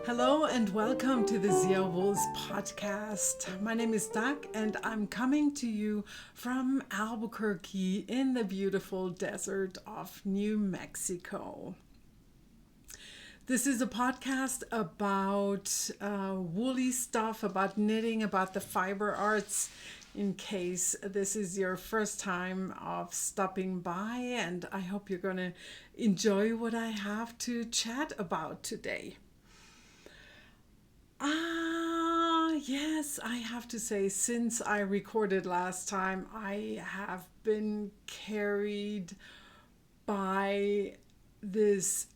Hello and welcome to the Zia Wolves podcast. My name is Doug and I'm coming to you from Albuquerque in the beautiful desert of New Mexico. This is a podcast about woolly stuff, about knitting, about the fiber arts. In case this is your first time of stopping by, and I hope you're going to enjoy what I have to chat about today. Yes, I have to say, since I recorded last time, I have been carried by this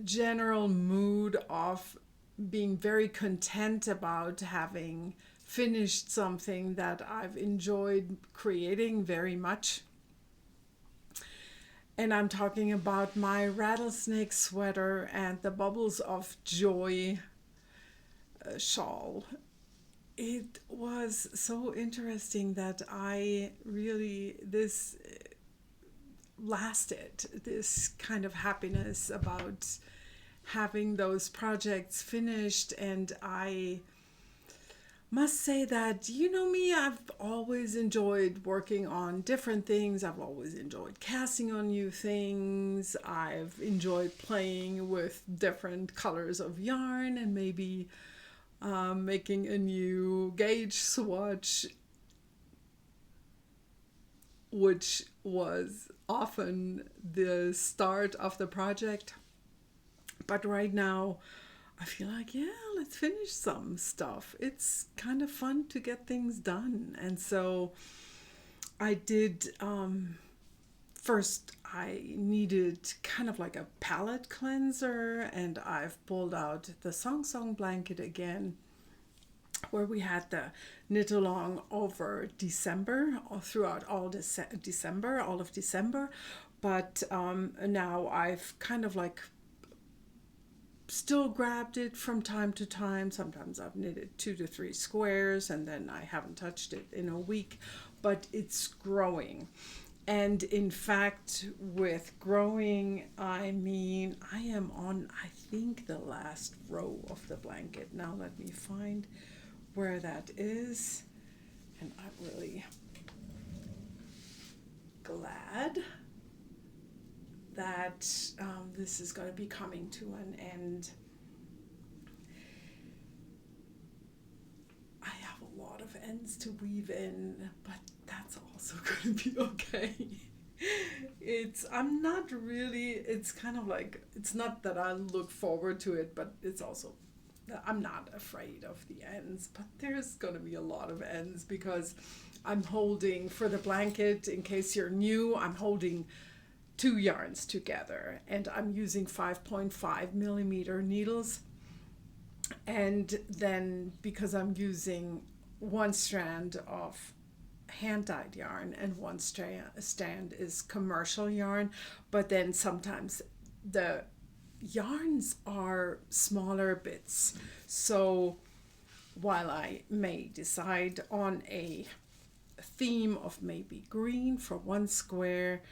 general mood of being very content about having finished something that I've enjoyed creating very much. And I'm talking about my rattlesnake sweater and the Bubbles of Joy shawl. It was so interesting that this lasted, this kind of happiness about having those projects finished. And I must say that, you know me, I've always enjoyed working on different things. I've always enjoyed casting on new things. I've enjoyed playing with different colors of yarn and maybe making a new gauge swatch, which was often the start of the project. But right now, I feel like, let's finish some stuff. It's kind of fun to get things done. And so I did, first I needed kind of like a palette cleanser, and I've pulled out the Song blanket again, where we had the knit along over December, or throughout all of December. But now I've kind of like still grabbed it from time to time. Sometimes I've knitted 2 to 3 squares and then I haven't touched it in a week, but it's growing. And in fact, with growing, I mean, I am on, I think, the last row of the blanket. Now let me find where that is. And I'm really glad that this is going to be coming to an end. I have a lot of ends to weave in, but that's also going to be okay. It's kind of like, it's not that I look forward to it, but it's also, I'm not afraid of the ends, but there's going to be a lot of ends because I'm holding, for the blanket, in case you're new, I'm holding 2 yarns together, and I'm using 5.5 millimeter needles. And then because I'm using one strand of hand-dyed yarn and one strand is commercial yarn, but then sometimes the yarns are smaller bits. So while I may decide on a theme of maybe green for one square,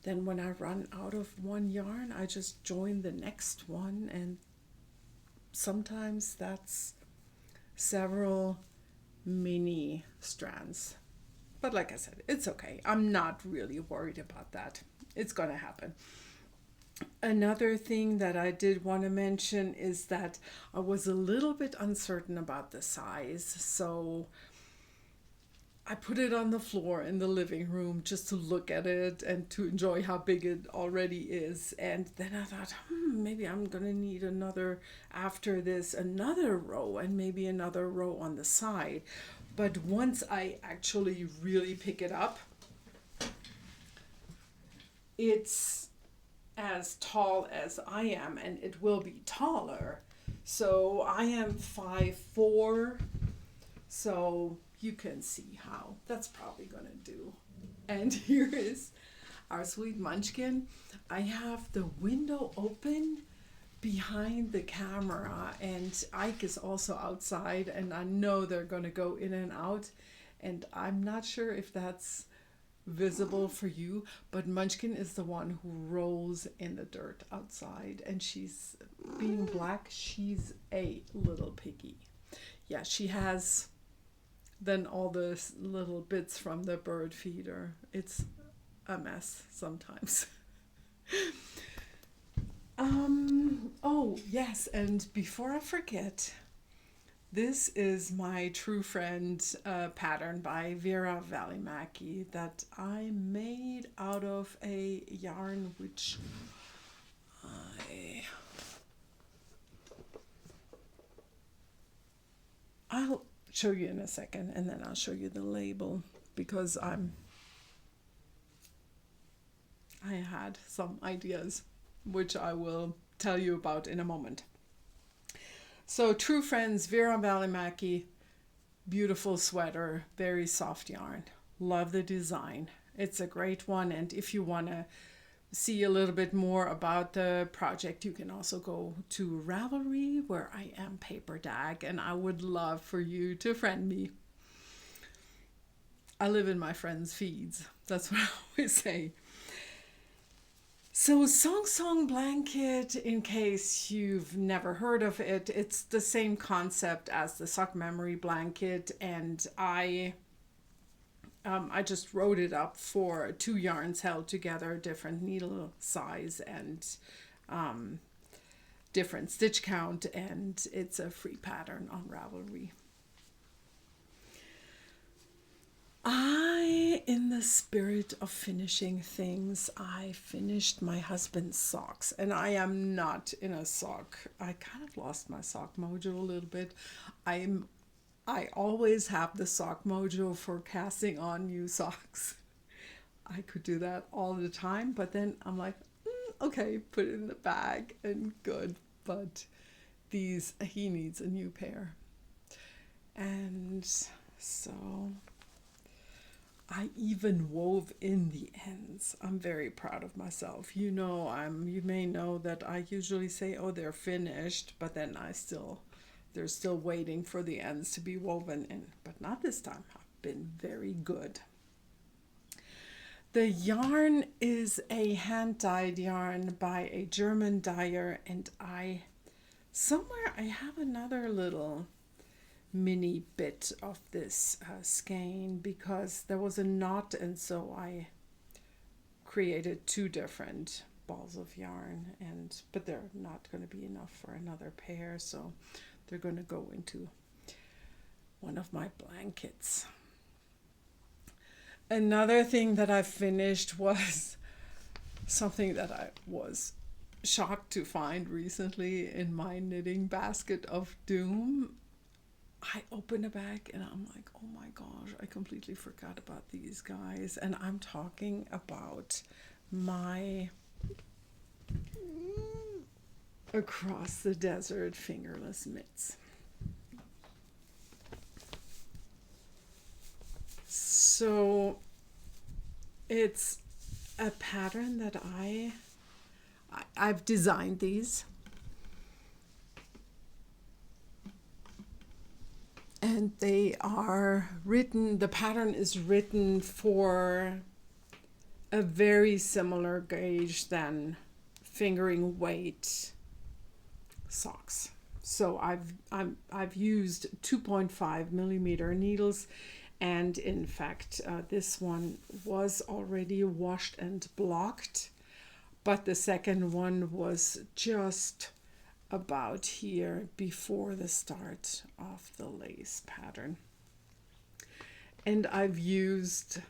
then when I run out of one yarn, I just join the next one, and sometimes that's several mini strands. But like I said, it's okay. I'm not really worried about that. It's going to happen. Another thing that I did want to mention is that I was a little bit uncertain about the size. So I put it on the floor in the living room just to look at it and to enjoy how big it already is. And then I thought, maybe I'm going to need another row, and maybe another row on the side. But once I actually really pick it up, it's as tall as I am, and it will be taller. So I am 5'4", so you can see how that's probably gonna do. And here is our sweet munchkin. I have the window open behind the camera, and Ike is also outside, and I know they're gonna go in and out, and I'm not sure if that's visible for you, but Munchkin is the one who rolls in the dirt outside, and she's being black. She's a little piggy. Yeah, she has then all the little bits from the bird feeder. It's a mess sometimes. Oh, yes, and before I forget, this is my True Friend pattern by Vera Välimäki that I made out of a yarn which I'll show you in a second, and then I'll show you the label, because I had some ideas which I will tell you about in a moment. So True Friends, Vera Välimäki, beautiful sweater, very soft yarn. Love the design. It's a great one, and if you want to see a little bit more about the project, you can also go to Ravelry, where I am Paper Dag, and I would love for you to friend me. I live in my friends' feeds. That's what I always say. So Song Song Blanket, in case you've never heard of it, it's the same concept as the Sock Memory Blanket, and I just wrote it up for 2 yarns held together, different needle size and different stitch count, and it's a free pattern on Ravelry. In the spirit of finishing things, I finished my husband's socks, and I am not in a sock. I kind of lost my sock mojo a little bit. I always have the sock mojo for casting on new socks. I could do that all the time, but then I'm like, okay, put it in the bag and good. But he needs a new pair. And so I even wove in the ends. I'm very proud of myself. You may know that I usually say, oh, they're finished, but then they're still waiting for the ends to be woven in, but not this time. I've been very good. The yarn is a hand-dyed yarn by a German dyer, and somewhere I have another little mini bit of this skein, because there was a knot, and so I created 2 different balls of yarn, but they're not going to be enough for another pair, so they're going to go into one of my blankets. Another thing that I finished was something that I was shocked to find recently in my knitting basket of doom. I open a bag and I'm like, oh my gosh, I completely forgot about these guys. And I'm talking about my Across the Desert fingerless mitts. So it's a pattern that I've designed these. And they are written, the pattern is written for a very similar gauge than fingering weight socks. So I've used 2.5 millimeter needles, and in fact this one was already washed and blocked, but the second one was just about here before the start of the lace pattern. And I've used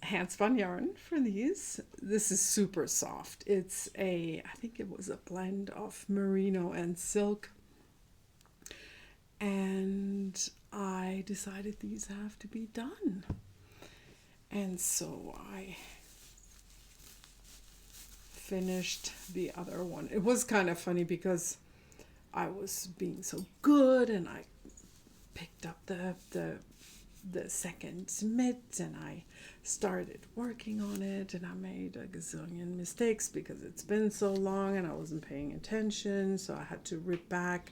hand spun yarn for these. This is super soft. I think it was a blend of merino and silk. And I decided these have to be done. And so I finished the other one. It was kind of funny because I was being so good, and I picked up the second mitt and I started working on it, and I made a gazillion mistakes because it's been so long and I wasn't paying attention, so I had to rip back.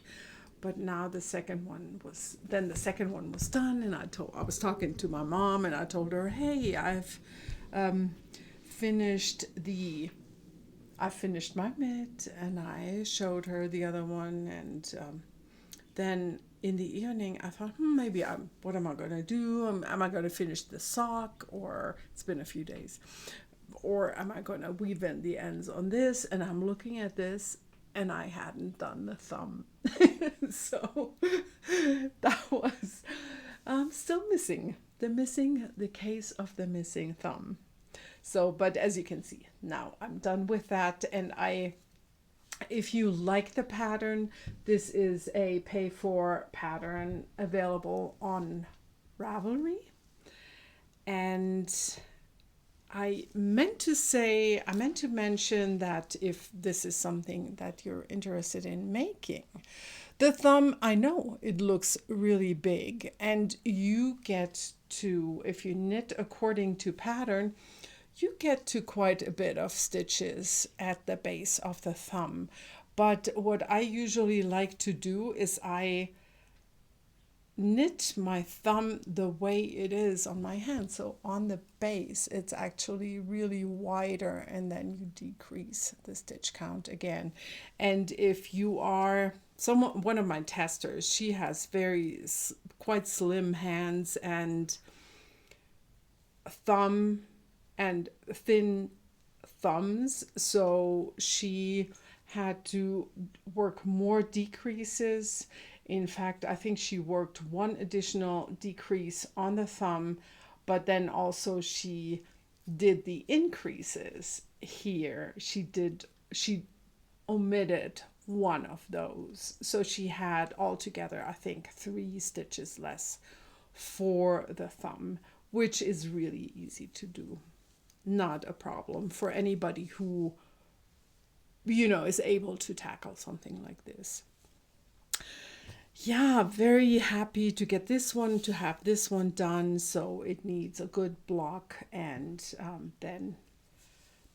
But now the second one was done, and I was talking to my mom, and I told her, hey, I've finished my mitt, and I showed her the other one, and then in the evening I thought, maybe what am I going to do? Am I going to finish the sock, or it's been a few days, or am I going to weave in the ends on this? And I'm looking at this, and I hadn't done the thumb. So that was still missing the case of the missing thumb. So, but as you can see, now I'm done with that. And if you like the pattern, this is a pay for pattern available on Ravelry. And I meant to mention that if this is something that you're interested in making, the thumb, I know it looks really big, and you get to, if you knit according to pattern, you get to quite a bit of stitches at the base of the thumb. But what I usually like to do is I knit my thumb the way it is on my hand. So on the base, it's actually really wider, and then you decrease the stitch count again. And if you are one of my testers, she has quite slim hands and thumb and thin thumbs, so she had to work more decreases. In fact, I think she worked one additional decrease on the thumb, but then also she did the increases here. She omitted one of those. So she had altogether, I think, 3 stitches less for the thumb, which is really easy to do. Not a problem for anybody who, is able to tackle something like this. Yeah, very happy to get this one, to have this one done. So it needs a good block, and then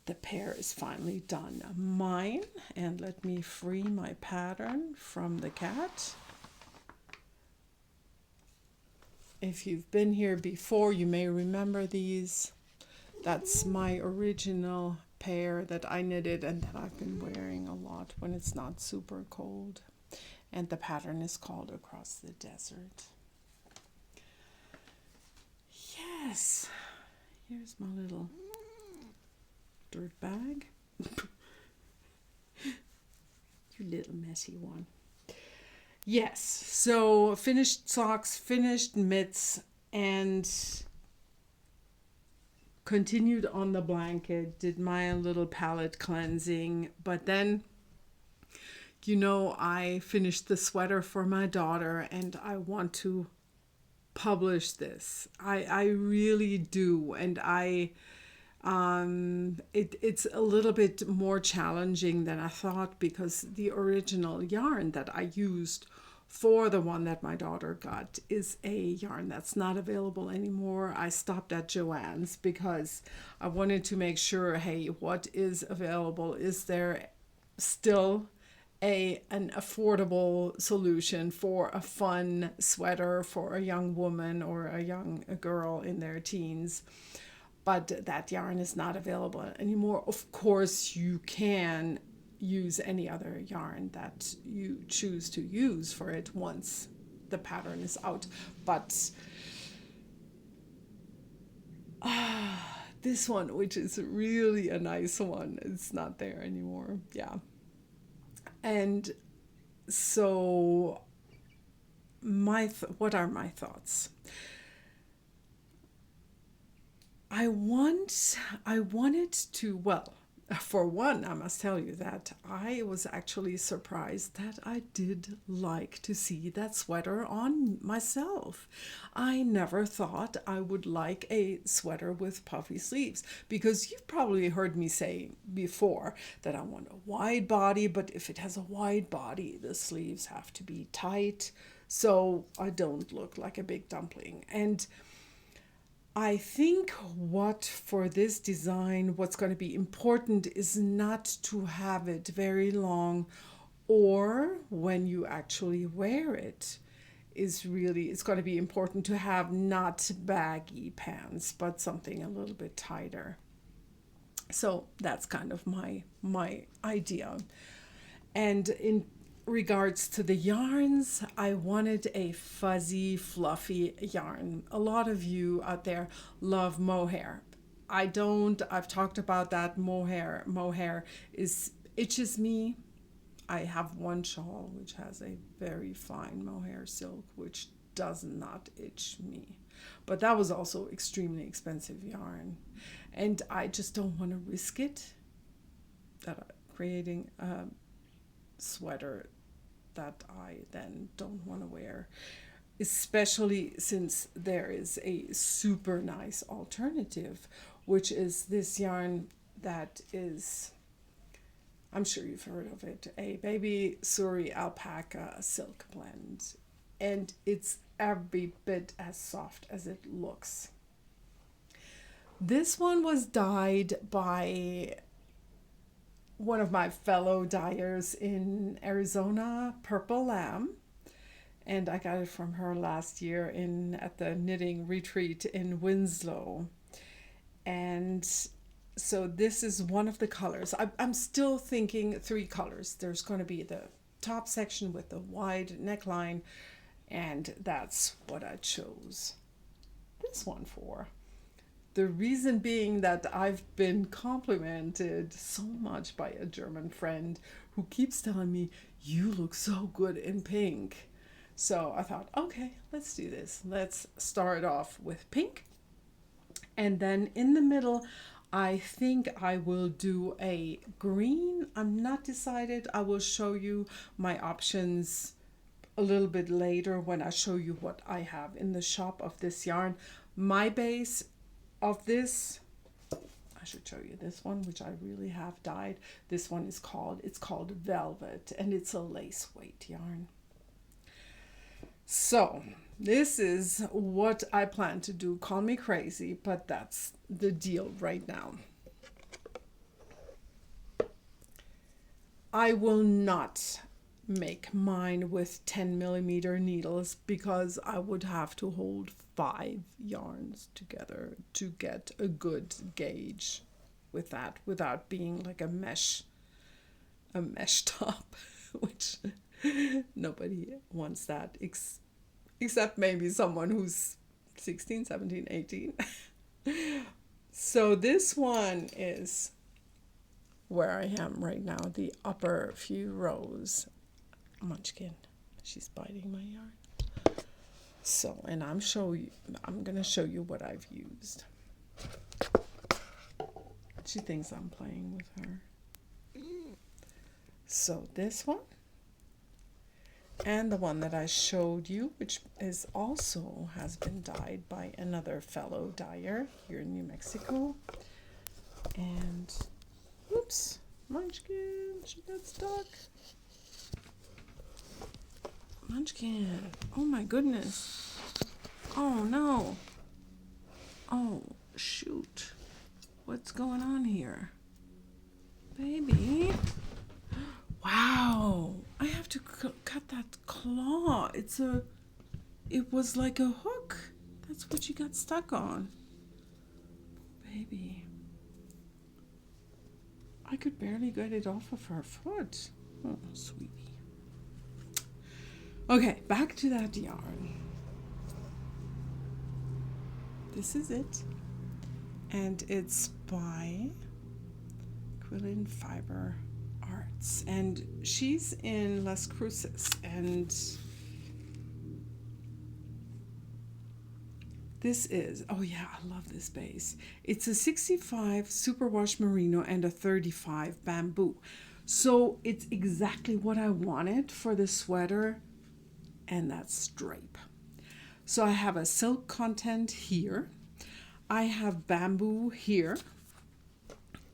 the pair is finally done. Mine, and let me free my pattern from the cat. If you've been here before, you may remember these. That's my original pair that I knitted and that I've been wearing a lot when it's not super cold. And the pattern is called Across the Desert. Yes, here's my little dirt bag. You little messy one. Yes, so finished socks, finished mitts, and continued on the blanket, did my little palette cleansing, but then, I finished the sweater for my daughter, and I want to publish this. I really do, and it's a little bit more challenging than I thought, because the original yarn that I used for the one that my daughter got is a yarn that's not available anymore. I stopped at Joann's because I wanted to make sure, hey, what is available? Is there still an affordable solution for a fun sweater for a young woman or a girl in their teens? But that yarn is not available anymore. Of course, you can use any other yarn that you choose to use for it once the pattern is out. But this one, which is really a nice one, it's not there anymore. Yeah. And so what are my thoughts? I wanted to, well, for one, I must tell you that I was actually surprised that I did like to see that sweater on myself. I never thought I would like a sweater with puffy sleeves, because you've probably heard me say before that I want a wide body, but if it has a wide body, the sleeves have to be tight so I don't look like a big dumpling. And I think for this design, what's going to be important is not to have it very long or when you actually wear it is really, it's going to be important to have not baggy pants, but something a little bit tighter. So that's kind of my idea. And in regards to the yarns, I wanted a fuzzy, fluffy yarn. A lot of you out there love mohair. I don't. I've talked about that. Mohair is itches me. I have one shawl which has a very fine mohair silk, which does not itch me. But that was also extremely expensive yarn. And I just don't want to risk it, that creating a sweater that I then don't want to wear, especially since there is a super nice alternative, which is this yarn that is, I'm sure you've heard of it, a baby Suri alpaca silk blend. And it's every bit as soft as it looks. This one was dyed by one of my fellow dyers in Arizona, Purple Lamb. And I got it from her last year at the knitting retreat in Winslow. And so this is one of the colors. I'm still thinking 3 colors. There's going to be the top section with the wide neckline, and that's what I chose this one for. The reason being that I've been complimented so much by a German friend who keeps telling me, you look so good in pink. So I thought, okay, let's do this. Let's start off with pink. And then in the middle, I think I will do a green. I'm not decided. I will show you my options a little bit later when I show you what I have in the shop of this yarn. My base of this, I should show you this one, which I really have dyed. This one is called Velvet, and it's a lace weight yarn. So this is what I plan to do. Call me crazy, but that's the deal right now. I will not make mine with 10mm needles because I would have to hold 5 yarns together to get a good gauge with that without being like a mesh top, which nobody wants that except maybe someone who's 16, 17, 18. So this one is where I am right now, the upper few rows. Munchkin, she's biting my yarn. So, and I'm gonna show you what I've used. She thinks I'm playing with her. So this one, and the one that I showed you, which is also has been dyed by another fellow dyer here in New Mexico. And oops, Munchkin, she got stuck. Munchkin, oh my goodness. Oh no. Oh shoot. What's going on here? Baby. Wow. I have to cut that claw. It was like a hook. That's what she got stuck on. Baby. I could barely get it off of her foot. Oh, sweetie. Okay, back to that yarn. This is it. And it's by Quillen Fiber Arts. And she's in Las Cruces. And this is, oh yeah, I love this base. It's a 65 superwash merino and a 35 bamboo. So it's exactly what I wanted for the sweater, and that's drape. So I have a silk content here. I have bamboo here.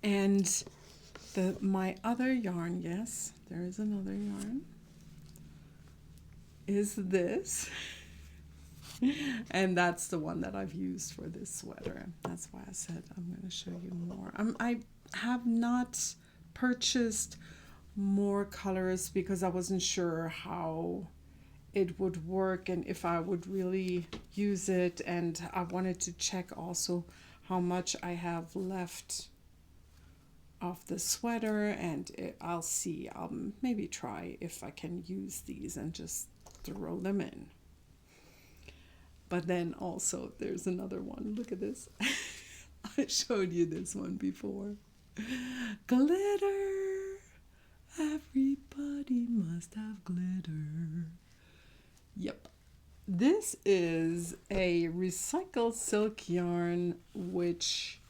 And my other yarn, yes, there is another yarn, is this. And that's the one that I've used for this sweater. That's why I said I'm going to show you more. I have not purchased more colors because I wasn't sure how it would work and if I would really use it. And I wanted to check also how much I have left of the sweater, and I'll see. I'll maybe try if I can use these and just throw them in. But then also there's another one. Look at this. I showed you this one before. Glitter. Everybody must have glitter. Yep. This is a recycled silk yarn, which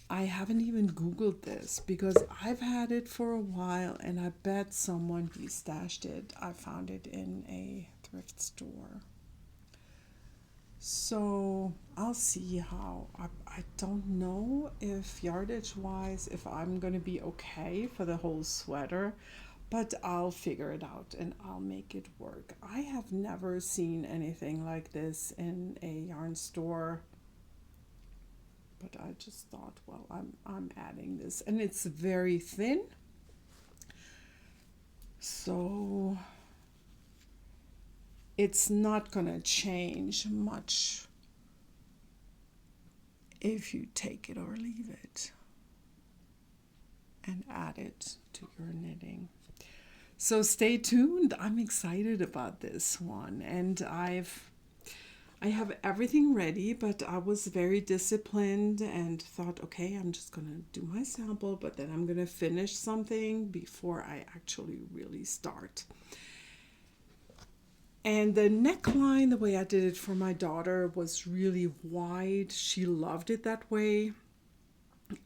I haven't even Googled this because I've had it for a while and I bet someone stashed it. I found it in a thrift store. So I'll see how. I don't know if yardage wise, if I'm going to be okay for the whole sweater, but I'll figure it out and I'll make it work. I have never seen anything like this in a yarn store, but I just thought, well, I'm adding this, and it's very thin, so it's not gonna change much if you take it or leave it and add it to your knitting. So stay tuned. I'm excited about this one, and I have everything ready, but I was very disciplined and thought, okay, I'm just going to do my sample, but then I'm going to finish something before I actually really start. And the neckline, the way I did it for my daughter, was really wide. She loved it that way.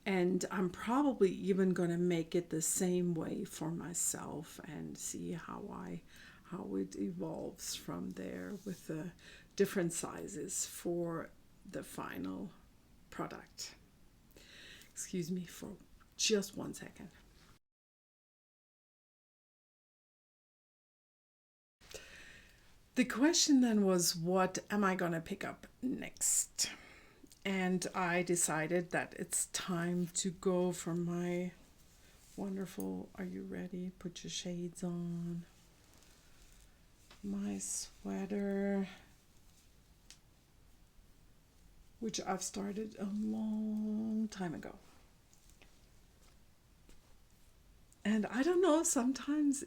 And I'm probably even going to make it the same way for myself and see how it evolves from there with the different sizes for the final product. Excuse me for just 1 second. The question then was, what am I going to pick up next? And I decided that it's time to go for my wonderful, are you ready? Put your shades on. My sweater, which I've started a long time ago. And I don't know, sometimes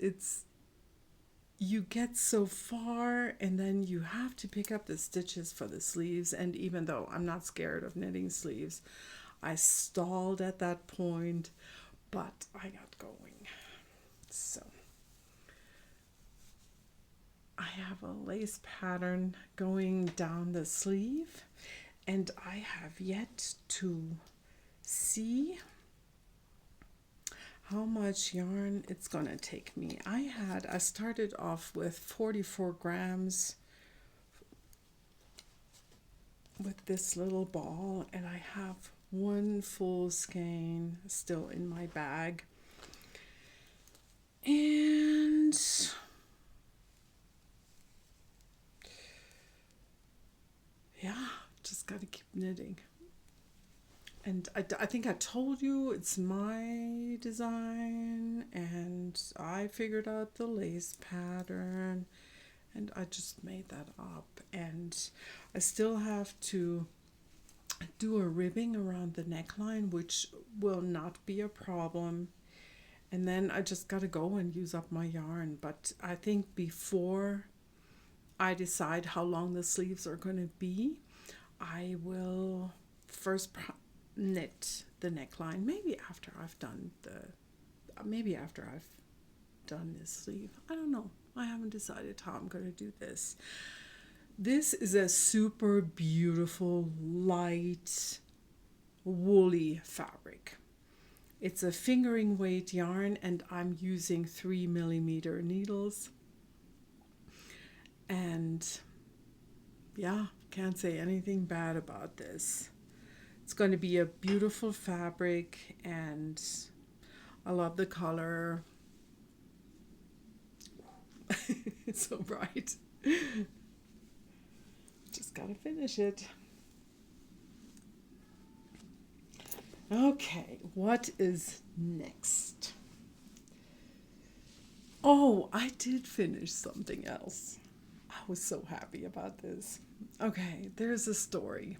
you get so far and then you have to pick up the stitches for the sleeves. And even though I'm not scared of knitting sleeves, I stalled at that point, but I got going. So I have a lace pattern going down the sleeve, and I have yet to see how much yarn it's gonna take me. I started off with 44 grams with this little ball, and I have one full skein still in my bag. And yeah, just gotta keep knitting. And I think I told you it's my design, and I figured out the lace pattern, and I just made that up. And I still have to do a ribbing around the neckline, which will not be a problem. And then I just gotta go and use up my yarn. But I think before I decide how long the sleeves are gonna be, I will first knit the neckline, maybe after I've done this sleeve. I don't know. I haven't decided how I'm going to do this. This is a super beautiful light woolly fabric. It's a fingering weight yarn, and I'm using 3mm needles. And yeah, can't say anything bad about this. It's going to be a beautiful fabric, and I love the color. It's so bright. Just gotta finish it. Okay, what is next? Oh, I did finish something else. I was so happy about this. Okay, there's a story.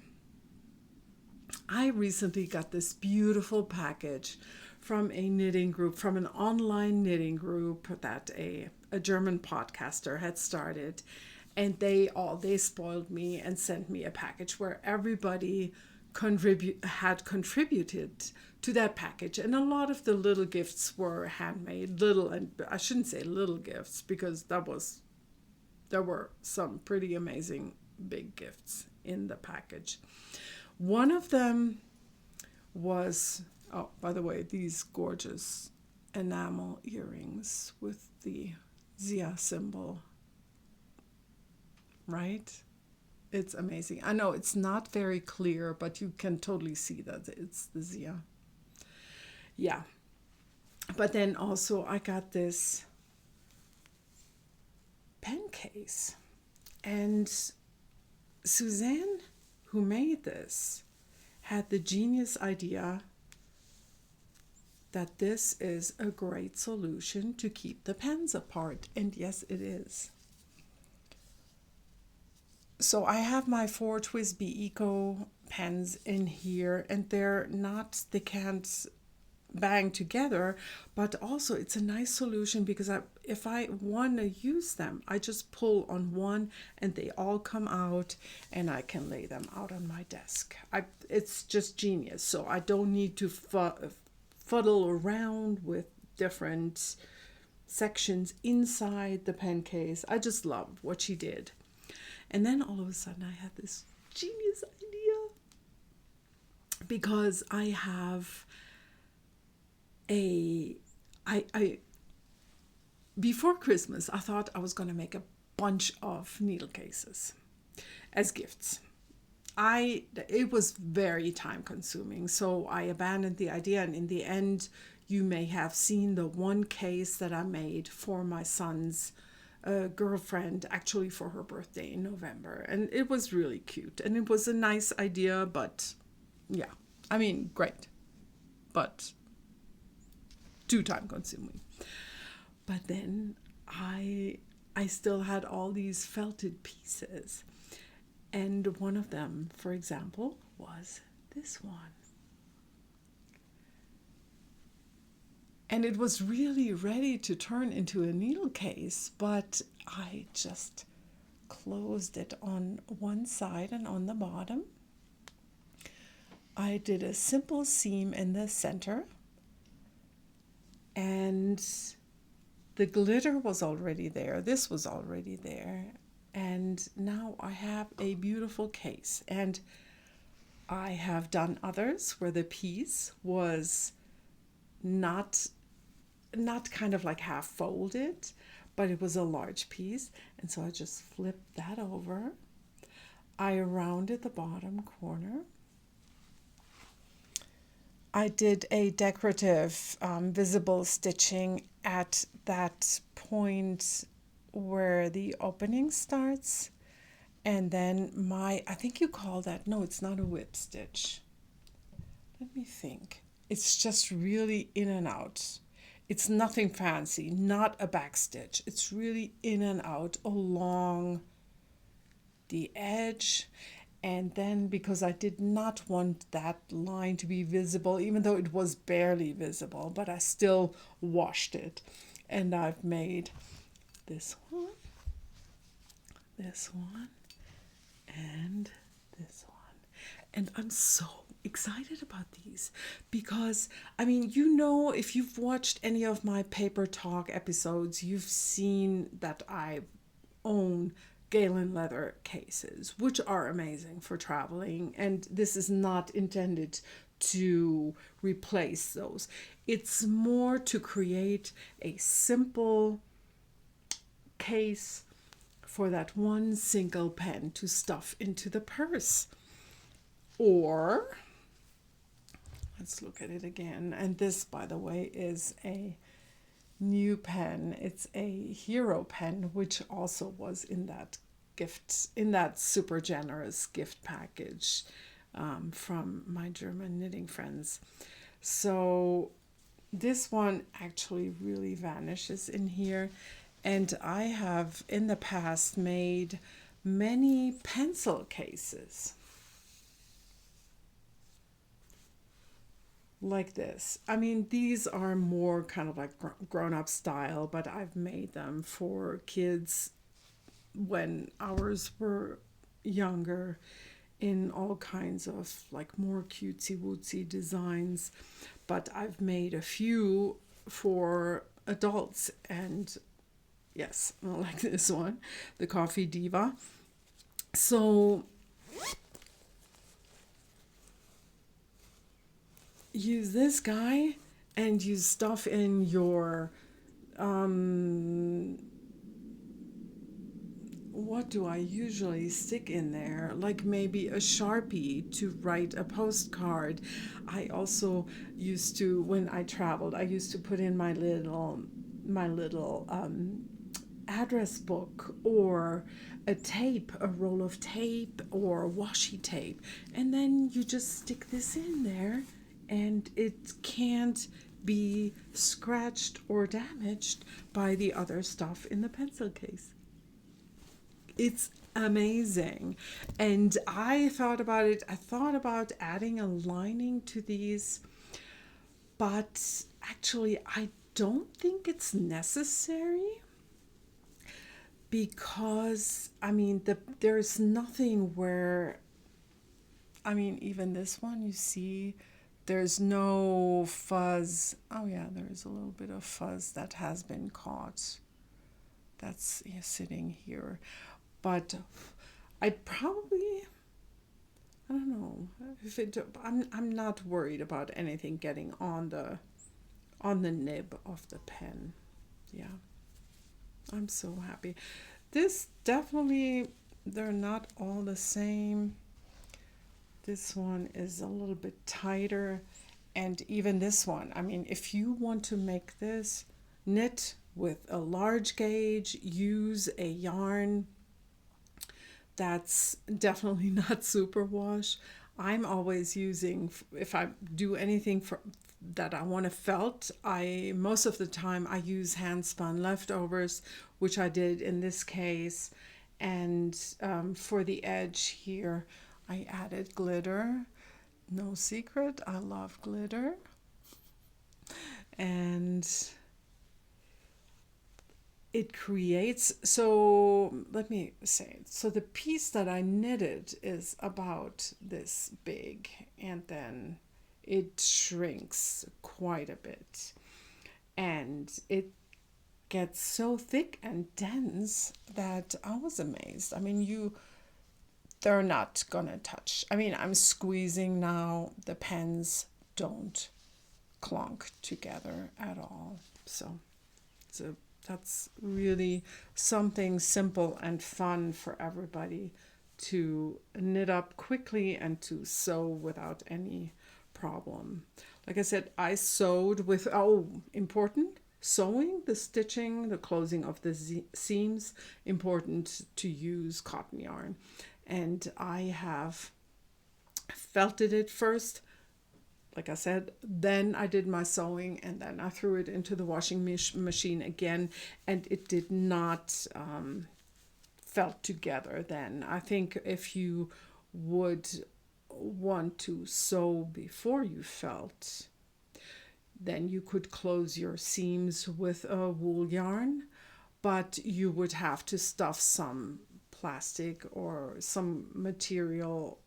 I recently got this beautiful package from a knitting group, from an online knitting group that a German podcaster had started. And they spoiled me and sent me a package where everybody had contributed to that package. And a lot of the little gifts were handmade, little, and I shouldn't say little gifts because there were some pretty amazing big gifts in the package. One of them was, oh, by the way, these gorgeous enamel earrings with the Zia symbol, right? It's amazing. I know it's not very clear, but you can totally see that it's the Zia. Yeah. But then also I got this pen case. And Suzanne, who made this, had the genius idea that this is a great solution to keep the pens apart. And yes, it is. So I have my 4 TWSBI Eco pens in here, and they can't bang together, but also it's a nice solution because if I want to use them, I just pull on one and they all come out and I can lay them out on my desk. It's just genius. So I don't need to fuddle around with different sections inside the pen case. I just love what she did. And then all of a sudden I had this genius idea because I have before Christmas, I thought I was going to make a bunch of needle cases as gifts. It was very time consuming, so I abandoned the idea, and in the end, you may have seen the one case that I made for my son's girlfriend, actually for her birthday in November, and it was really cute, and it was a nice idea, but yeah, I mean, great, but too time consuming. But then I still had all these felted pieces, and one of them, for example, was this one. And it was really ready to turn into a needle case, but I just closed it on one side and on the bottom. I did a simple seam in the center, and the glitter was already there. This was already there. And now I have a beautiful case. And I have done others where the piece was not kind of like half folded, but it was a large piece. And so I just flipped that over. I rounded the bottom corner. I did a decorative visible stitching at that point where the opening starts. And then I think you call that, no, it's not a whip stitch. Let me think. It's just really in and out. It's nothing fancy, not a back stitch. It's really in and out along the edge. And then because I did not want that line to be visible, even though it was barely visible, but I still washed it. And I've made this one, and this one. And I'm so excited about these because, I mean, if you've watched any of my Paper Talk episodes, you've seen that I own Galen leather cases, which are amazing for traveling, and this is not intended to replace those. It's more to create a simple case for that one single pen to stuff into the purse. Or, let's look at it again, and this, by the way, is a new pen. It's a hero pen, which also was in that super generous gift package from my German knitting friends. So This one actually really vanishes in here. And I have in the past made many pencil cases like this. I mean, these are more kind of like grown-up style, but I've made them for kids when ours were younger in all kinds of like more cutesy wootsy designs. But I've made a few for adults, and yes, like this one, the Coffee Diva. So use this guy and use stuff in your what do I usually stick in there? Like maybe a Sharpie to write a postcard. I also used to, when I traveled, I used to put in my little address book, or a tape, a roll of tape or washi tape. And then you just stick this in there and it can't be scratched or damaged by the other stuff in the pencil case. It's amazing. And I thought about it. I thought about adding a lining to these, but actually, I don't think it's necessary because, I mean, there's nothing where, I mean, even this one, you see, there's no fuzz. Oh, yeah, there's a little bit of fuzz that has been caught. That's sitting here. But I'd probably, I don't know if it. I'm not worried about anything getting on the nib of the pen. Yeah, I'm so happy. This definitely, they're not all the same. This one is a little bit tighter, and even this one. I mean, if you want to make this, knit with a large gauge, use a yarn that's definitely not superwash. I'm always using, if I do anything for that I want to felt, I most of the time I use hand spun leftovers, which I did in this case. And for the edge here, I added glitter. No secret, I love glitter. And it creates, so let me say it. So the piece that I knitted is about this big, and then it shrinks quite a bit, and it gets so thick and dense that I was amazed. I mean, they're not gonna touch. I mean, I'm squeezing now, the pens don't clunk together at all. So it's a that's really something simple and fun for everybody to knit up quickly and to sew without any problem. Like I said, I sewed with, important, sewing, the stitching, the closing of the seams, important to use cotton yarn. And I have felted it first, like I said, then I did my sewing, and then I threw it into the washing machine again, and it did not felt together then. I think if you would want to sew before you felt, then you could close your seams with a wool yarn, but you would have to stuff some plastic or some material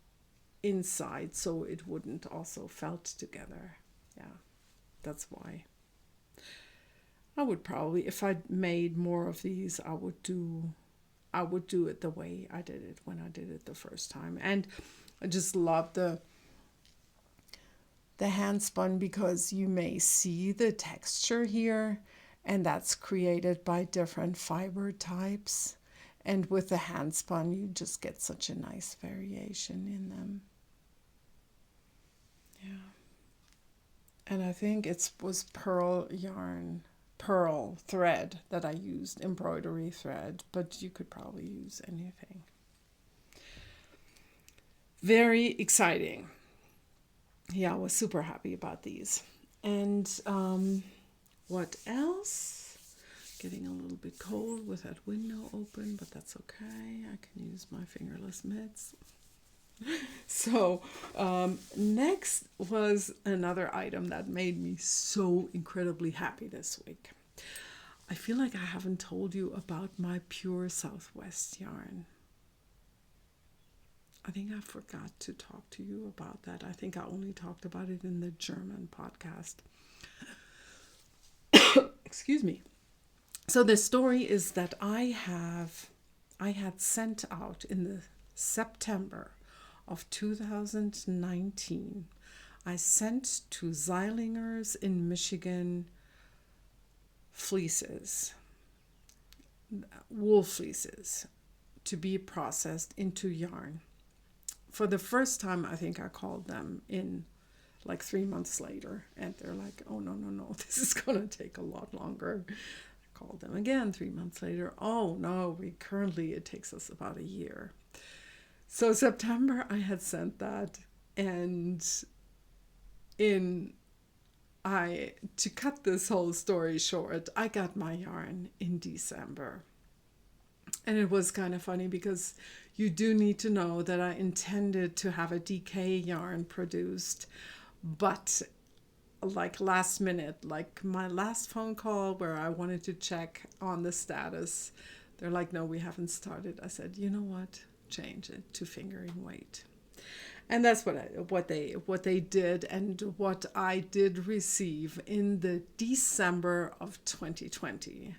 inside so it wouldn't also felt together. Yeah, that's why. I would probably, if I made more of these, I would do it the way I did it when I did it the first time. And I just love the hand spun because you may see the texture here, and that's created by different fiber types. And with the hand spun, you just get such a nice variation in them. Yeah. And I think it was pearl thread that I used, embroidery thread, but you could probably use anything. Very exciting. Yeah, I was super happy about these. And what else? Getting a little bit cold with that window open, but that's okay. I can use my fingerless mitts. So next was another item that made me so incredibly happy this week. I feel like I haven't told you about my Pure Southwest yarn. I think I forgot to talk to you about that. I think I only talked about it in the German podcast. Excuse me. So the story is that I had sent out in the September of 2019, I sent to Zeilinger's in Michigan fleeces, wool fleeces, to be processed into yarn. For the first time, I think I called them in like 3 months later, and they're like, oh, no, this is going to take a lot longer. I called them again 3 months later. Oh, no, it takes us about a year. So September, I had sent that, and to cut this whole story short, I got my yarn in December. And it was kind of funny because you do need to know that I intended to have a DK yarn produced, but like last minute, like my last phone call where I wanted to check on the status, they're like, no, we haven't started. I said, you know what? Change it to fingering weight. And that's what they did, and what I did receive in the December of 2020,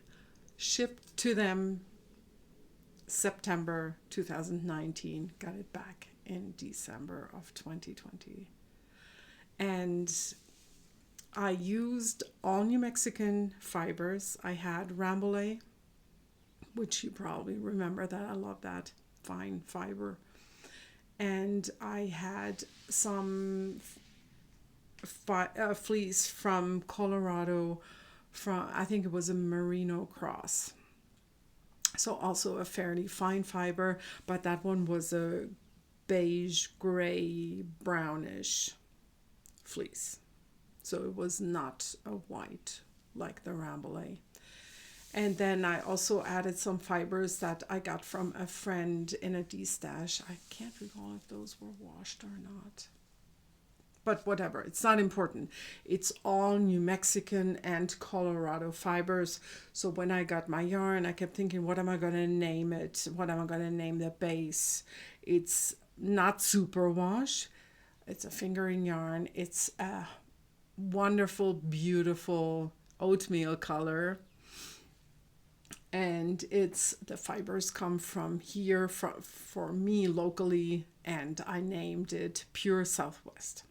shipped to them September 2019, got it back in December of 2020. And I used all New Mexican fibers. I had Rambouillet, which you probably remember that I love that fine fiber. And I had some fleece from Colorado, I think it was a Merino cross. So also a fairly fine fiber, but that one was a beige, gray, brownish fleece. So it was not a white like the Rambouillet. And then I also added some fibers that I got from a friend in a D-stash. I can't recall if those were washed or not. But whatever, it's not important. It's all New Mexican and Colorado fibers. So when I got my yarn, I kept thinking, what am I going to name it? What am I going to name the base? It's not superwash. It's a fingering yarn. It's a wonderful, beautiful oatmeal color. And the fibers come from here for me locally, and I named it Pure Southwest.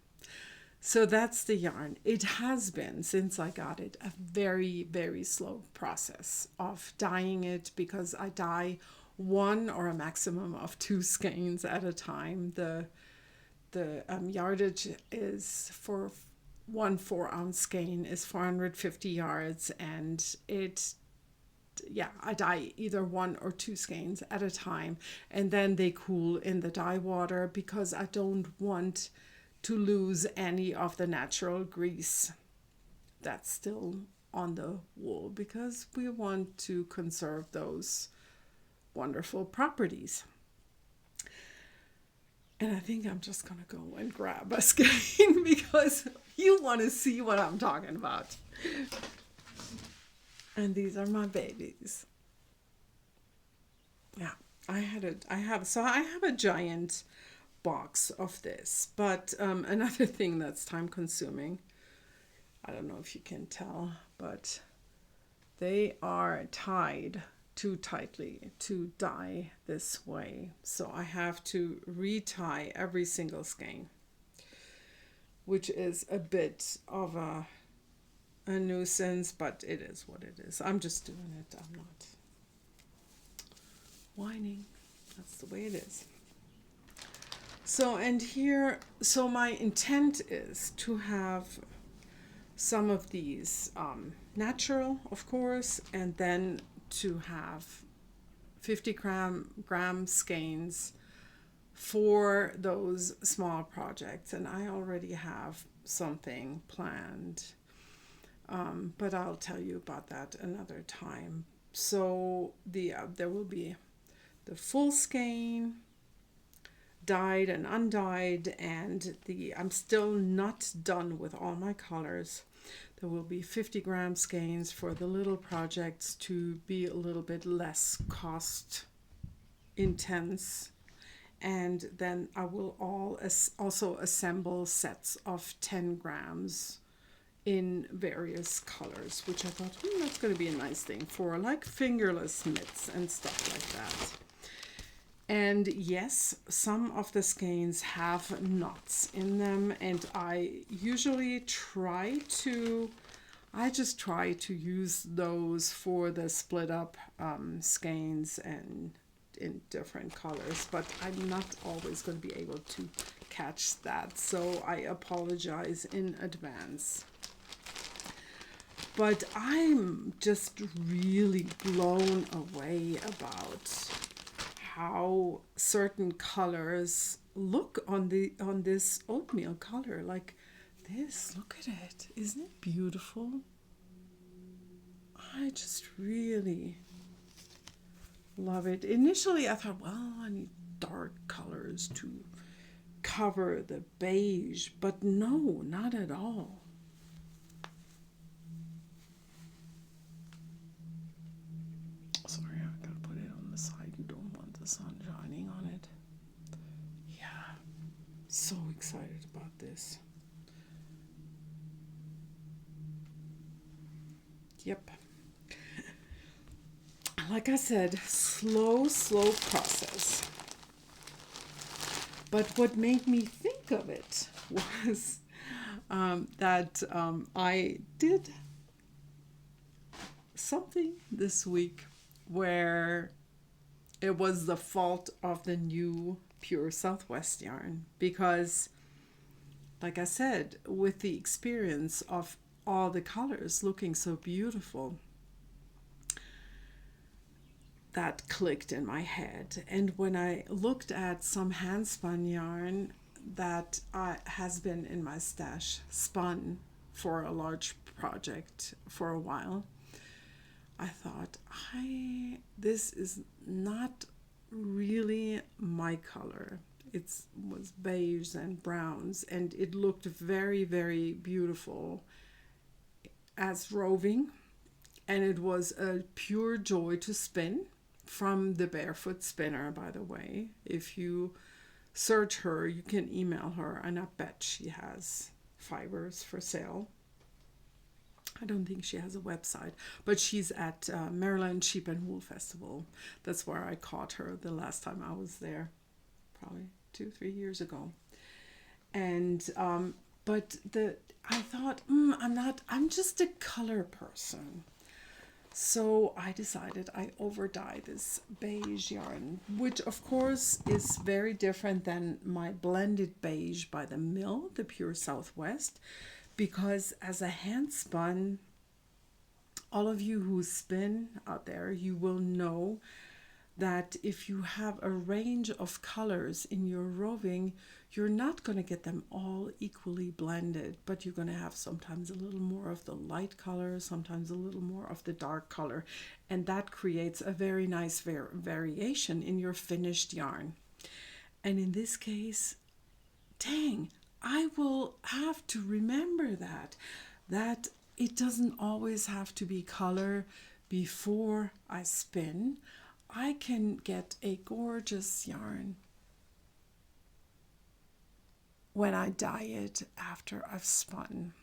So that's the yarn. It has been, since I got it, a very, very slow process of dyeing it, because I dye one or a maximum of 2 skeins at a time. The yardage is for 1 4-ounce skein is 450 yards, and I dye either 1 or 2 skeins at a time, and then they cool in the dye water, because I don't want to lose any of the natural grease that's still on the wool, because we want to conserve those wonderful properties. And I think I'm just going to go and grab a skein because you want to see what I'm talking about. And these are my babies. Yeah, I have a giant box of this, but another thing that's time consuming, I don't know if you can tell, but they are tied too tightly to dye this way. So I have to retie every single skein, which is a bit of a nuisance, but it is what it is. I'm just doing it. I'm not whining. That's the way it is. So my intent is to have some of these natural, of course, and then to have 50 gram skeins for those small projects. And I already have something planned but I'll tell you about that another time. So there will be the full skein, dyed and undyed, and I'm still not done with all my colors. There will be 50-gram skeins for the little projects to be a little bit less cost intense. And then I will also assemble sets of 10 grams in various colors, which I thought, that's going to be a nice thing for like fingerless mitts and stuff like that. And yes, some of the skeins have knots in them, and I usually just try to use those for the split up skeins and in different colors, but I'm not always going to be able to catch that, so I apologize in advance. But I'm just really blown away about how certain colors look on this oatmeal color. Like this, look at it. Isn't it beautiful? I just really love it. Initially I thought, well, I need dark colors to cover the beige, but no, not at all. Sorry, I gotta put it on the side. You don't want the sun shining on it. Yeah, so excited about this. Yep. Like I said, slow process. But what made me think of it was that I did something this week where it was the fault of the new Pure Southwest yarn, because like I said, with the experience of all the colors looking so beautiful, that clicked in my head. And when I looked at some hand spun yarn that has been in my stash, spun for a large project for a while, I thought, this is not really my color. It was beige and browns, and it looked very, very beautiful as roving, and it was a pure joy to spin. From the Barefoot Spinner, by the way. If you search her, you can email her, and I bet she has fibers for sale. I don't think she has a website, but she's at Maryland Sheep and Wool Festival. That's where I caught her the last time I was there, probably 2-3 years ago. And but I thought, I'm just a color person. So I decided I overdye this beige yarn, which of course is very different than my blended beige by the mill, the Pure Southwest, because as a hand spun, all of you who spin out there, you will know that if you have a range of colors in your roving, you're not going to get them all equally blended, but you're going to have sometimes a little more of the light color, sometimes a little more of the dark color, and that creates a very nice variation in your finished yarn. And in this case, dang, I will have to remember that it doesn't always have to be color before I spin. I can get a gorgeous yarn when I dye it after I've spun.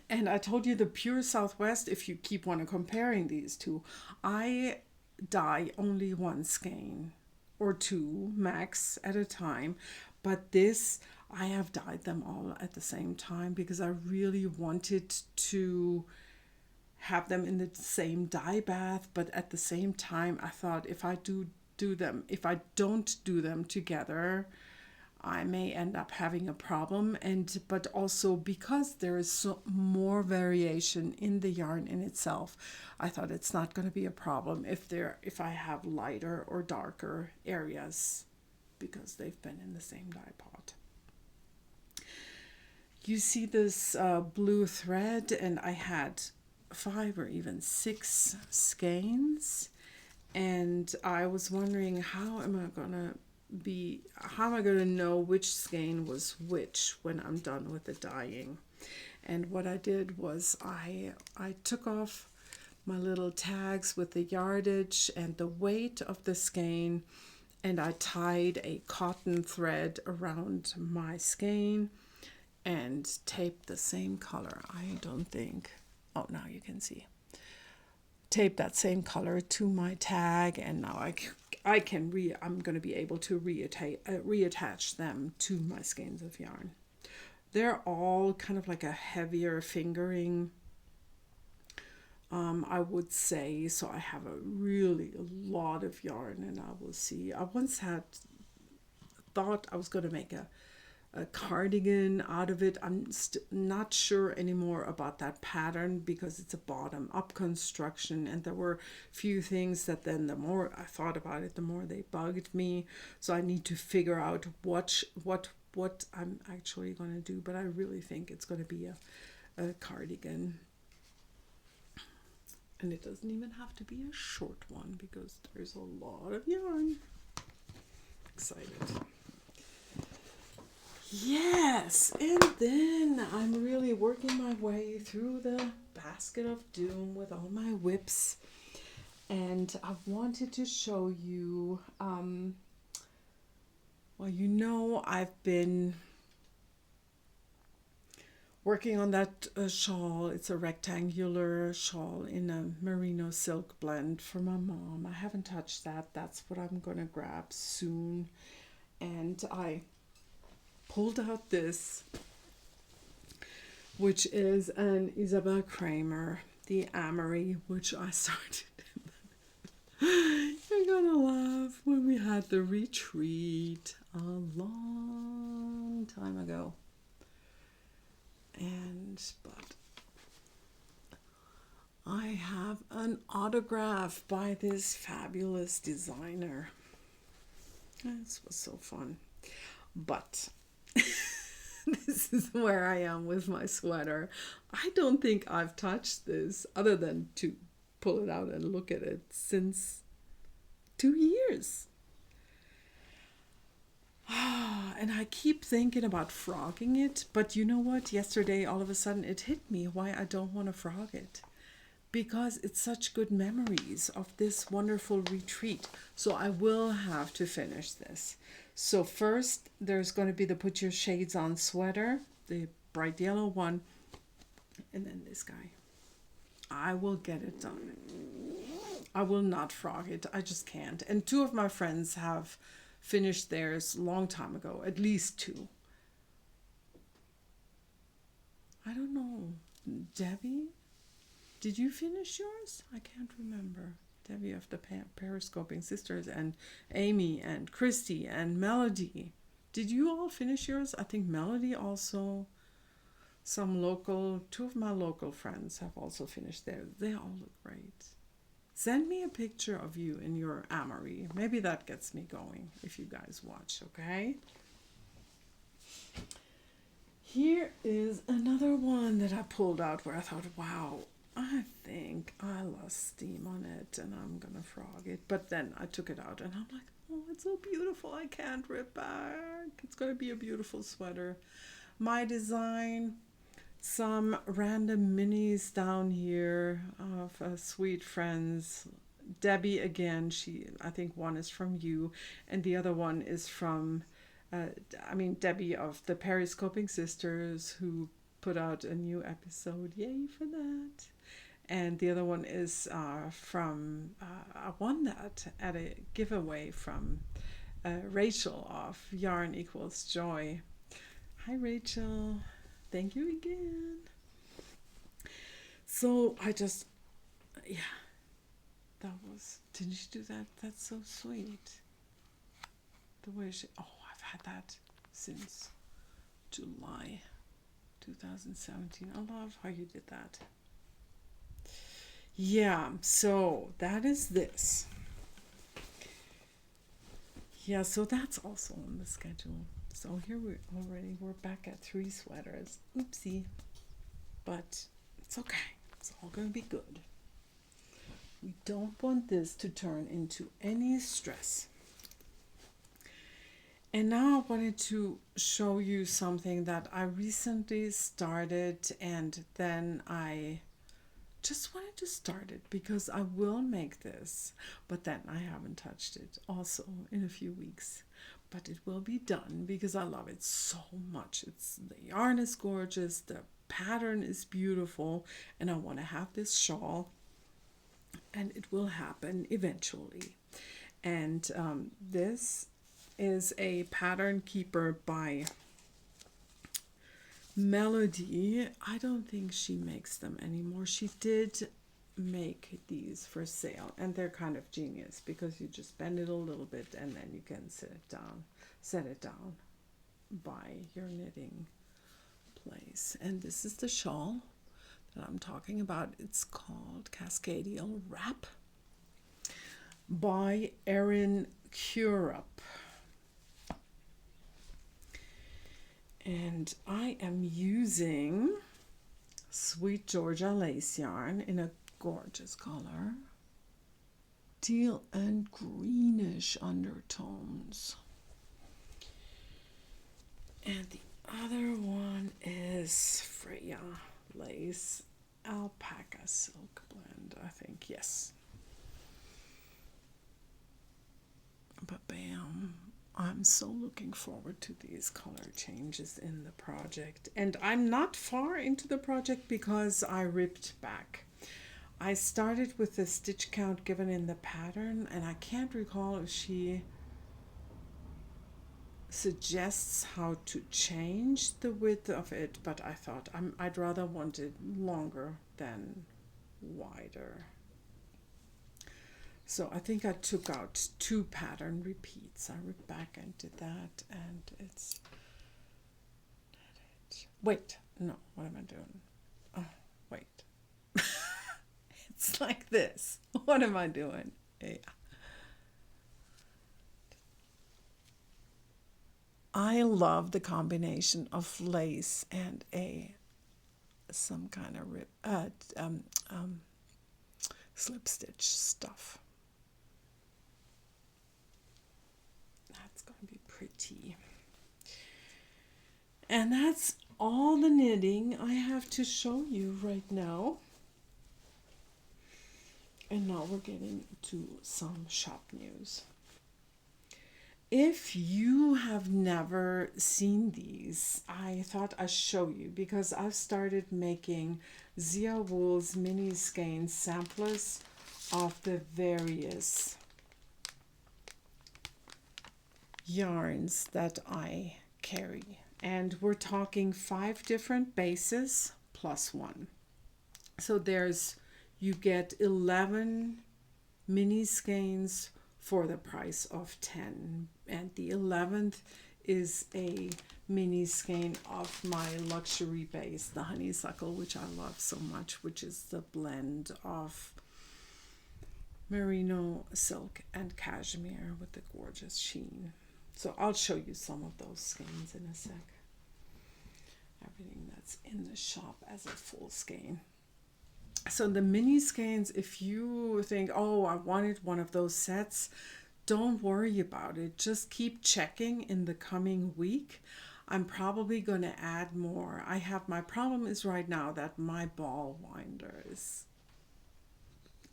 And I told you the Pure Southwest, if you keep on comparing these two, I dye only one skein or two max at a time. But this, I have dyed them all at the same time because I really wanted to have them in the same dye bath, but at the same time I thought if I don't do them together, I may end up having a problem. But also because there is so more variation in the yarn in itself, I thought it's not going to be a problem if I have lighter or darker areas because they've been in the same dye pot. You see this blue thread, and I had 5 or even 6 skeins, and I was wondering how am I gonna know which skein was which when I'm done with the dyeing. And what I did was I took off my little tags with the yardage and the weight of the skein, and I tied a cotton thread around my skein and taped the same color. I don't think, oh, now you can see. Tape that same color to my tag, and now I'm going to be able to reattach them to my skeins of yarn. They're all kind of like a heavier fingering, I would say. So I have a lot of yarn, and I will see. I once thought I was going to make a cardigan out of it. I'm not sure anymore about that pattern because it's a bottom up construction, and there were few things that then the more I thought about it, the more they bugged me. So I need to figure out what I'm actually going to do, but I really think it's going to be a cardigan. And it doesn't even have to be a short one because there's a lot of yarn. Excited. Yes, and then I'm really working my way through the basket of doom with all my whips. And I wanted to show you, I've been working on that shawl. It's a rectangular shawl in a merino silk blend for my mom. I haven't touched that. That's what I'm going to grab soon. And I pulled out this, which is an Isabel Kramer, the Amory, which I started. You're gonna laugh, when we had the retreat a long time ago. But I have an autograph by this fabulous designer. This was so fun. But this is where I am with my sweater. I don't think I've touched this other than to pull it out and look at it since 2 years. And I keep thinking about frogging it, but you know what? Yesterday, all of a sudden, it hit me why I don't want to frog it. Because it's such good memories of this wonderful retreat. So I will have to finish this. So first, there's going to be the Put Your Shades On sweater, the bright yellow one, and then this guy. I will get it done. I will not frog it. I just can't. And 2 of my friends have finished theirs a long time ago, at least 2. I don't know. Debbie, did you finish yours? I can't remember. Debbie of the Periscoping Sisters, and Amy and Christy and Melody. Did you all finish yours? I think Melody also. 2 of my local friends have also finished theirs. They all look great. Send me a picture of you in your Amory. Maybe that gets me going if you guys watch, okay? Here is another one that I pulled out where I thought, wow, I think I lost steam on it and I'm going to frog it. But then I took it out and I'm like, oh, it's so beautiful. I can't rip back. It's going to be a beautiful sweater. My design, some random minis down here of sweet friends. Debbie again, I think one is from you and the other one is from Debbie of the Periscoping Sisters, who put out a new episode. Yay for that. And the other one is from, I won that at a giveaway from Rachel of Yarn Equals Joy. Hi, Rachel. Thank you again. So didn't she do that? That's so sweet. The way I've had that since July 2017. I love how you did that. Yeah, so that is this. Yeah, so that's also on the schedule. So here we're back at 3 sweaters. Oopsie. But it's okay. It's all going to be good. We don't want this to turn into any stress. And now I wanted to show you something that I recently started, and then I just wanted to start it because I will make this, but then I haven't touched it also in a few weeks. But it will be done because I love it so much. The yarn is gorgeous, the pattern is beautiful, and I want to have this shawl, and it will happen eventually. And this is a pattern keeper by Melody. I don't think she makes them anymore. She did make these for sale, and they're kind of genius because you just bend it a little bit and then you can set it down by your knitting place. And this is the shawl that I'm talking about. It's called Cascadia Wrap by Erin Curup. And I am using Sweet Georgia lace yarn in a gorgeous color. Teal and greenish undertones. And the other one is Freya lace alpaca silk blend, I think, yes. But bam. I'm so looking forward to these color changes in the project. And I'm not far into the project because I ripped back. I started with the stitch count given in the pattern, and I can't recall if she suggests how to change the width of it, but I thought I'd rather want it longer than wider. So I think I took out 2 pattern repeats. I ripped back and did that, and it's... Wait, no, what am I doing? Oh, wait. It's like this. What am I doing? Yeah. I love the combination of lace and some kind of slip stitch stuff. That's going to be pretty. And that's all the knitting I have to show you right now. And now we're getting to some shop news. If you have never seen these, I thought I'd show you because I've started making Zia Wool's mini skein samplers of the various yarns that I carry. And we're talking 5 different bases plus 1. So you get 11 mini skeins for the price of 10. And the 11th is a mini skein of my luxury base, the honeysuckle, which I love so much, which is the blend of merino silk and cashmere with the gorgeous sheen. So I'll show you some of those skeins in a sec. Everything that's in the shop as a full skein. So the mini skeins, if you think, oh, I wanted one of those sets, don't worry about it. Just keep checking in the coming week. I'm probably going to add more. My problem is right now that my ball winder is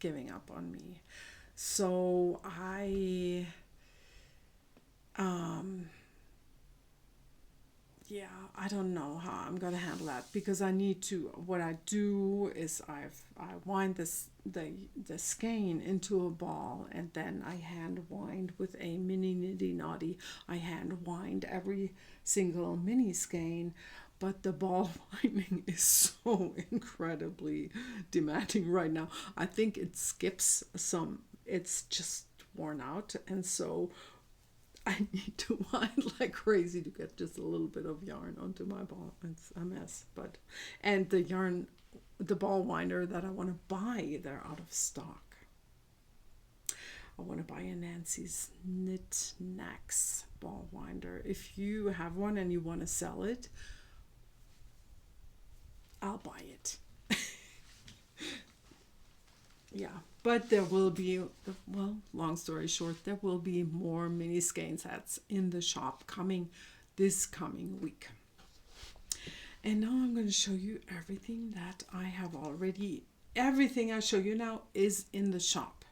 giving up on me. So I don't know how I'm going to handle that because what I do is I wind the skein into a ball, and then I hand wind with a mini niddy noddy. I hand wind every single mini skein, but the ball winding is so incredibly demanding right now. I think it skips some, it's just worn out, and so I need to wind like crazy to get just a little bit of yarn onto my ball. It's a mess, and the ball winder that I want to buy, they're out of stock. I want to buy a Nancy's Knit Knacks ball winder. If you have one and you want to sell it, I'll buy it. Yeah, but there will be, well, long story short, there will be more mini skein sets in the shop this coming week. And now I'm going to show you everything that I have already. Everything I show you now is in the shop,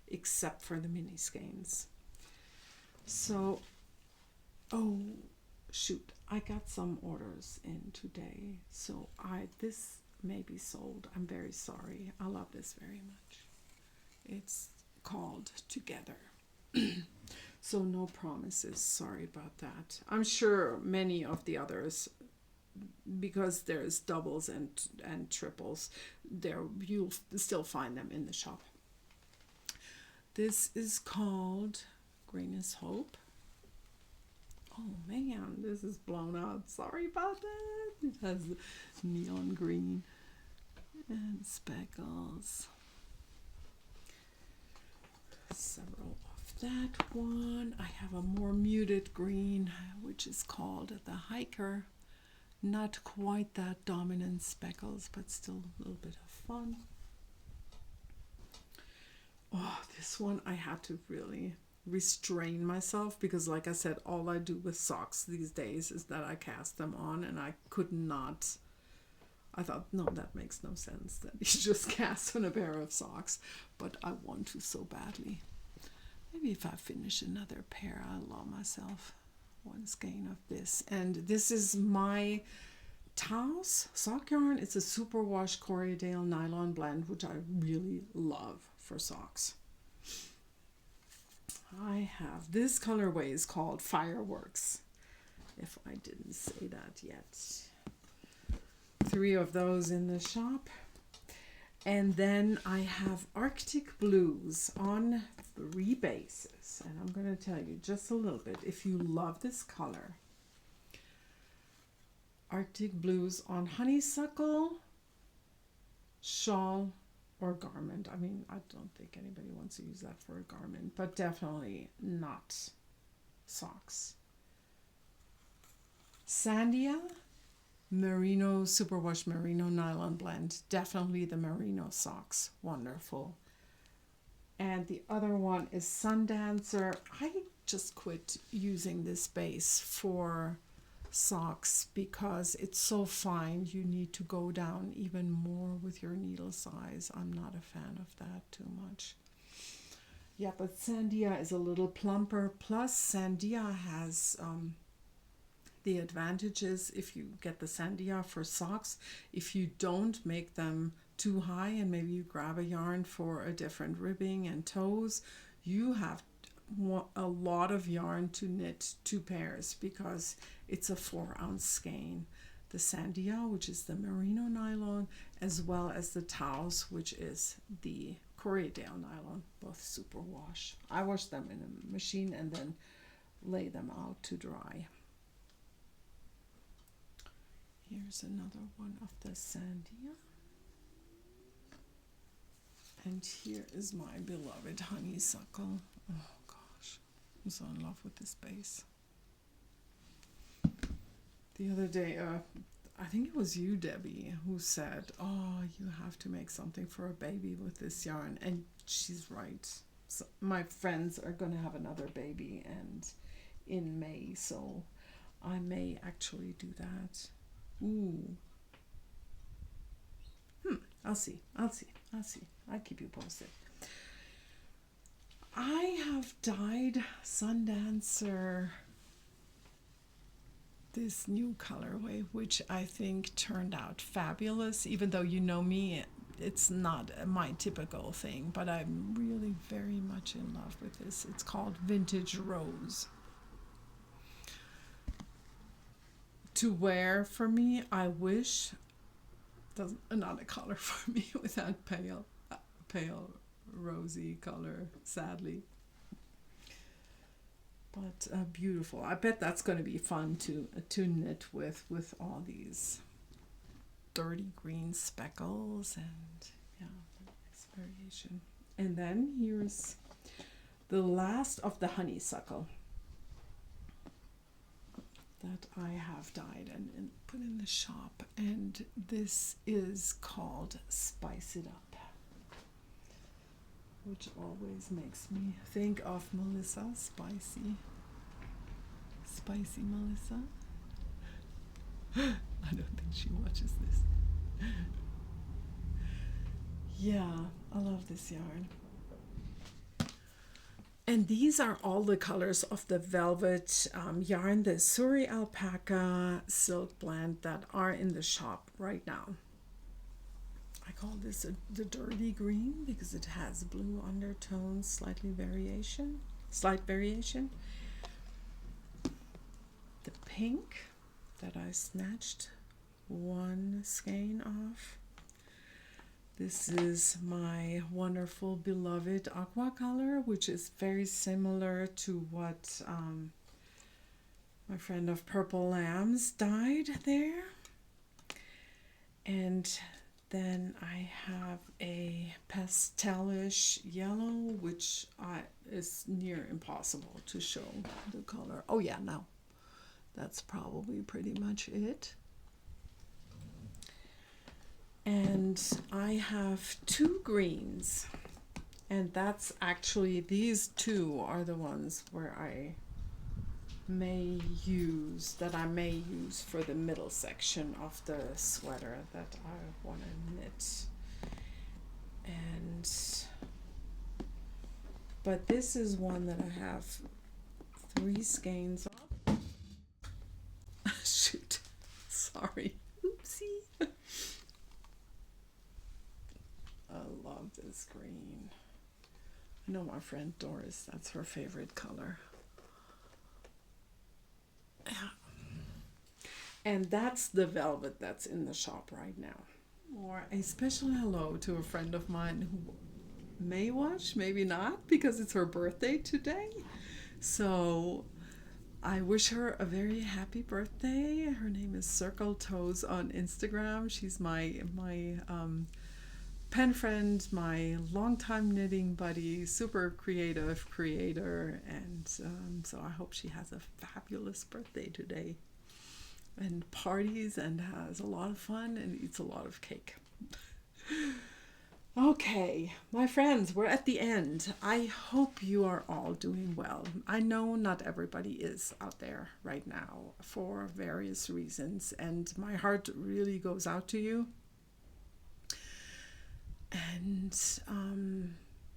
except for the mini skeins. So, oh shoot, I got some orders in today. So this may be sold. I'm very sorry. I love this very much. It's called Together. So no promises. Sorry about that. I'm sure many of the others, because there's doubles and triples, you'll still find them in the shop. This is called Green is Hope. Oh man, this is blown out. Sorry about that. It has neon green and speckles. Several of that one. I have a more muted green, which is called the Hiker. Not quite that dominant speckles, but still a little bit of fun. Oh, this one I had to really restrain myself because, like I said, all I do with socks these days is that I cast them on, and I could not. I thought, no, that makes no sense that you just cast on a pair of socks, but I want to so badly. Maybe if I finish another pair, I'll allow myself one skein of this. And this is my Taos sock yarn. It's a superwash Corriedale nylon blend, which I really love for socks. I have this colorway is called Fireworks, if I didn't say that yet. 3 of those in the shop. And then I have Arctic Blues on 3 bases. And I'm going to tell you just a little bit. If you love this color, Arctic Blues on honeysuckle, shawl, or garment. I mean, I don't think anybody wants to use that for a garment, but definitely not socks. Sandia Merino Superwash Merino Nylon Blend. Definitely the merino socks. Wonderful. And the other one is Sundancer. I just quit using this base for socks because it's so fine. You need to go down even more with your needle size. I'm not a fan of that too much. Yeah, but Sandia is a little plumper. Plus, Sandia has the advantages if you get the Sandia for socks. If you don't make them too high and maybe you grab a yarn for a different ribbing and toes, you have a lot of yarn to knit 2 pairs because it's a 4-ounce skein. The Sandia, which is the merino nylon, as well as the Taos, which is the Corriedale nylon, both super wash. I wash them in a machine and then lay them out to dry. Here's another one of the Sandia. And here is my beloved honeysuckle. Oh gosh, I'm so in love with this base. The other day, I think it was you, Debbie, who said, oh, you have to make something for a baby with this yarn. And she's right. So my friends are going to have another baby and in May, so I may actually do that. Ooh. I'll see. I'll keep you posted. I have dyed Sundancer this new colorway, which I think turned out fabulous. Even though you know me, it's not my typical thing, but I'm really very much in love with this. It's called Vintage Rose. To wear for me, I wish another color for me with that pale rosy color, sadly. But beautiful. I bet that's going to be fun to knit with all these dirty green speckles and yeah, nice variation. And then here's the last of the honeysuckle that I have dyed and put in the shop, and this is called Spice It Up, which always makes me think of Melissa, spicy Melissa. I don't think she watches this. Yeah, I love this yarn. And these are all the colors of the velvet yarn, the Suri Alpaca silk blend that are in the shop right now. I call this the dirty green because it has blue undertones, slight variation. The pink that I snatched one skein off. This is my wonderful beloved aqua color, which is very similar to what my friend of Purple Lambs dyed there. And then I have a pastelish yellow, which is near impossible to show the color. Oh yeah, no, that's probably pretty much it. And I have two greens, and that's actually, these two are the ones where I may use for the middle section of the sweater that I want to knit. But this is one that I have 3 skeins of. Shoot, sorry, oopsie. I love this green. I know my friend Doris, that's her favorite color. Yeah. And that's the velvet that's in the shop right now. Or a special hello to a friend of mine who may watch, maybe not, because it's her birthday today. So I wish her a very happy birthday. Her name is Circle Toes on Instagram. She's my pen friend, my longtime knitting buddy, super creative creator, and so I hope she has a fabulous birthday today and parties and has a lot of fun and eats a lot of cake. Okay, my friends, we're at the end. I hope you are all doing well. I know not everybody is out there right now for various reasons, and my heart really goes out to you. And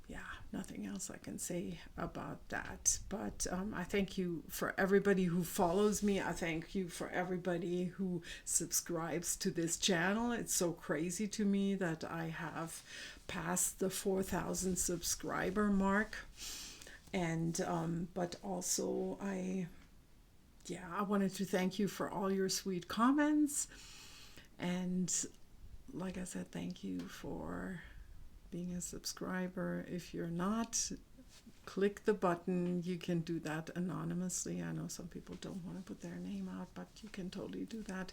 yeah, nothing else I can say about that. But I thank you for everybody who follows me. I thank you for everybody who subscribes to this channel. It's so crazy to me that I have passed the 4,000 subscriber mark. And but also I wanted to thank you for all your sweet comments. And like I said, thank you for being a subscriber. If you're not, click the button. You can do that anonymously. I know some people don't want to put their name out, but you can totally do that.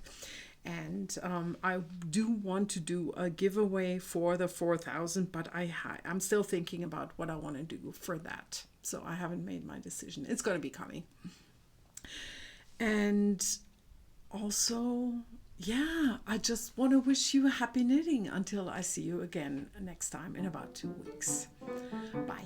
And I do want to do a giveaway for the 4,000, but I'm still thinking about what I want to do for that. So I haven't made my decision. It's going to be coming. And also, yeah, I just want to wish you a happy knitting until I see you again next time in about 2 weeks. Bye.